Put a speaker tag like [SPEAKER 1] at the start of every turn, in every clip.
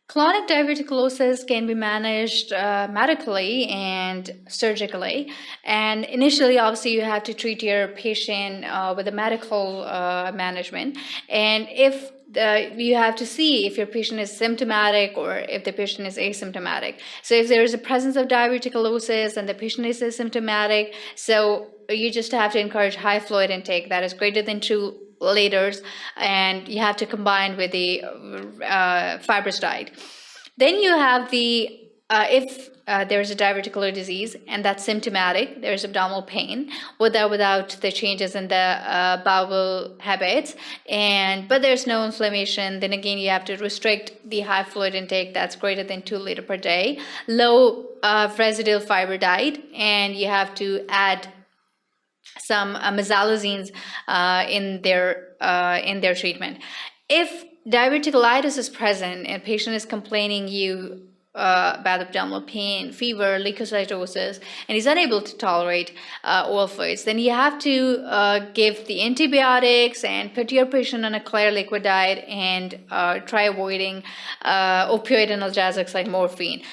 [SPEAKER 1] Colonic diverticulosis can be managed medically and surgically. And initially, obviously, you have to treat your patient with a medical management. And if you have to see if your patient is symptomatic or if the patient is asymptomatic. So if there is a presence of diverticulosis and the patient is asymptomatic, so you just have to encourage high fluid intake that is greater than 2 liters, and you have to combine with the fibrous diet. Then you have the if there's a diverticular disease and that's symptomatic, there's abdominal pain with or without the changes in the bowel habits, but there's no inflammation, then again you have to restrict the high fluid intake that's greater than 2 liters per day, low residual fiber diet, and you have to add some mesalazines in their treatment. If diverticulitis is present and patient is complaining about abdominal pain, fever, leukocytosis, and he's unable to tolerate oral fluids, then you have to give the antibiotics and put your patient on a clear liquid diet and try avoiding opioid analgesics like morphine.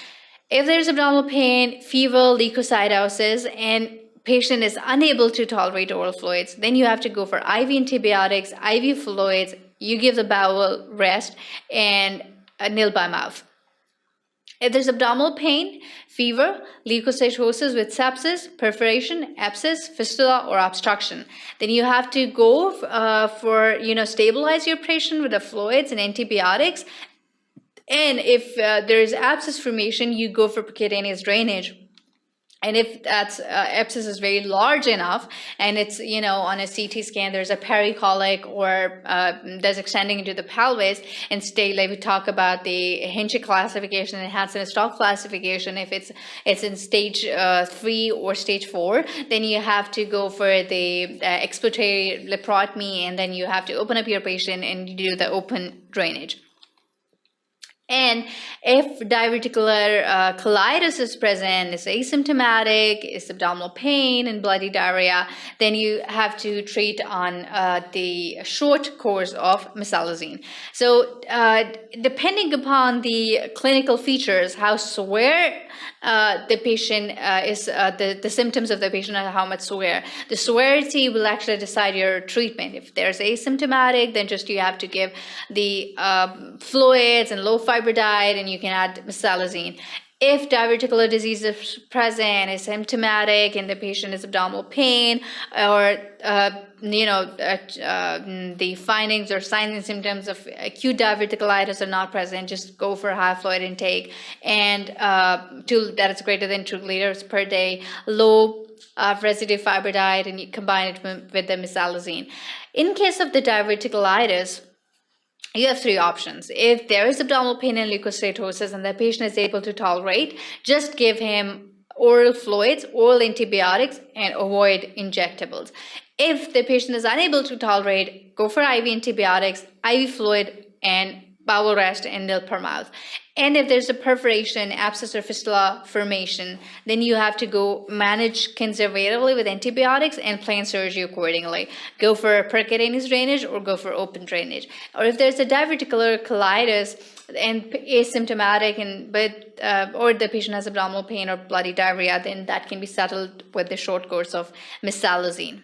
[SPEAKER 1] If there's abdominal pain, fever, leukocytosis, and patient is unable to tolerate oral fluids, then you have to go for IV antibiotics, IV fluids, you give the bowel rest, and nil by mouth. If there's abdominal pain, fever, leukocytosis with sepsis, perforation, abscess, fistula, or obstruction, then you have to go for stabilize your patient with the fluids and antibiotics. And if there is abscess formation, you go for percutaneous drainage. And if that abscess is very large enough and it's, on a CT scan, there's a pericolic or there's extending into the pelvis, and like we talk about the Hinchey classification and Hansen-Stock classification, if it's in stage 3 or stage 4, then you have to go for the expiratory laparotomy, and then you have to open up your patient and do the open drainage. And if diverticular colitis is present, is asymptomatic, is abdominal pain and bloody diarrhea, then you have to treat on the short course of mesalazine. So depending upon the clinical features, how severe the patient is, the symptoms of the patient are how much severe. The severity will actually decide your treatment. If there's asymptomatic, then just you have to give the fluids and low fiber diet, and you can add mesalazine. If diverticular disease is present, is symptomatic, and the patient is abdominal pain, or the findings or signs and symptoms of acute diverticulitis are not present, just go for high fluid intake, and that is greater than 2 liters per day, low residue fiber diet, and you combine it with the mesalazine. In case of the diverticulitis, you have 3 options. If there is abdominal pain and leukocytosis and the patient is able to tolerate, just give him oral fluids, oral antibiotics, and avoid injectables. If the patient is unable to tolerate, go for IV antibiotics, IV fluid, and bowel rest and nil per mouth. And if there's a perforation, abscess, or fistula formation, then you have to go manage conservatively with antibiotics and plan surgery accordingly. Go for percutaneous drainage or go for open drainage. Or if there's a diverticular colitis and asymptomatic, or the patient has abdominal pain or bloody diarrhea, then that can be settled with the short course of mesalazine.